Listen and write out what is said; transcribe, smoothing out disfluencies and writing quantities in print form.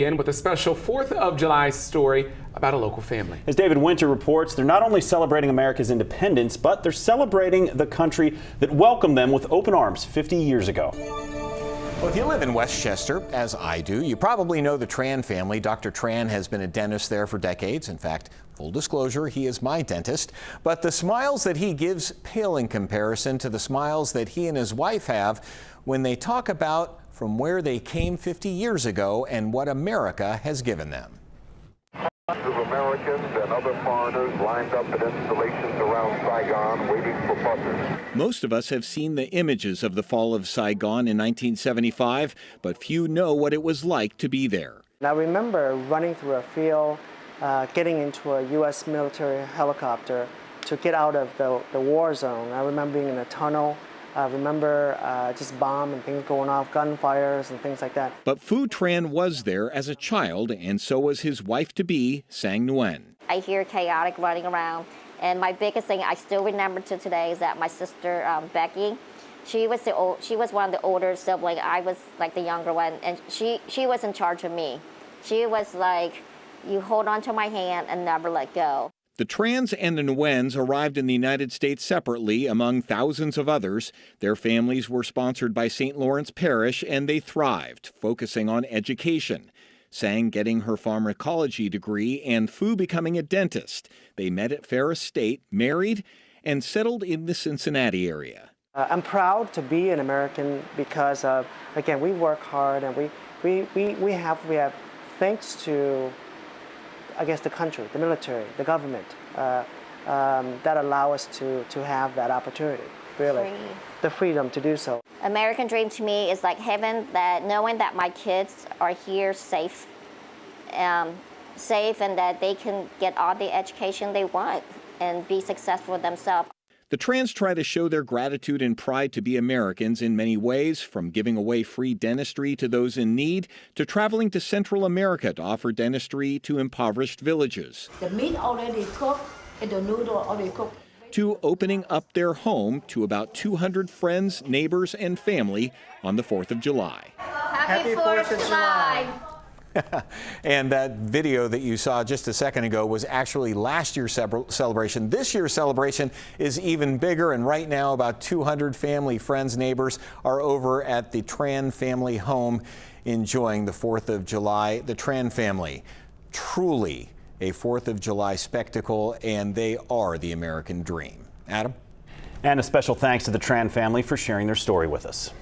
Again with a special 4th of July story about a local family. As David Winter reports, they're not only celebrating America's independence, but they're celebrating the country that welcomed them with open arms 50 years ago. Well, if you live in Westchester, as I do, you probably know the Tran family. Dr. Tran has been a dentist there for decades. In fact, full disclosure, he is my dentist. But the smiles that he gives pale in comparison to the smiles that he and his wife have when they talk about from where they came 50 years ago and what America has given them. Of Americans and other foreigners lined up at installations around Saigon waiting for buses. Most of us have seen the images of the fall of Saigon in 1975, but few know what it was like to be there. I remember running through a field, getting into a U.S. military helicopter to get out of the war zone. I remember being in a tunnel. I remember just bomb and things going off, gunfires and things like that. But Phuoc Tran was there as a child, and so was his wife-to-be, Sang Nguyen. I hear chaotic running around, and my biggest thing I still remember to today is that my sister Becky, she was one of the older siblings. I was like the younger one, and she was in charge of me. She was like, you hold on to my hand and never let go. The Trans and the Nguyens arrived in the United States separately among thousands of others. Their families were sponsored by St. Lawrence Parish, and they thrived, focusing on education. Sang getting her pharmacology degree and Phu becoming a dentist. They met at Ferris State, married, and settled in the Cincinnati area. I'm proud to be an American because, again, we work hard and we have thanks to, I guess, the country, the military, the government, that allow us to have that opportunity, really. The freedom to do so. American dream to me is like heaven, that knowing that my kids are here safe and that they can get all the education they want and be successful themselves. The Trans try to show their gratitude and pride to be Americans in many ways, from giving away free dentistry to those in need, to traveling to Central America to offer dentistry to impoverished villages. The meat already cooked and the noodle already cooked. To opening up their home to about 200 friends, neighbors, and family on the 4th of July. Happy 4th of July! And that video that you saw just a second ago was actually last year's celebration. This year's celebration is even bigger, and right now about 200 family, friends, neighbors are over at the Tran family home enjoying the 4th of July. The Tran family, truly a 4th of July spectacle, and they are the American dream. Adam? And a special thanks to the Tran family for sharing their story with us.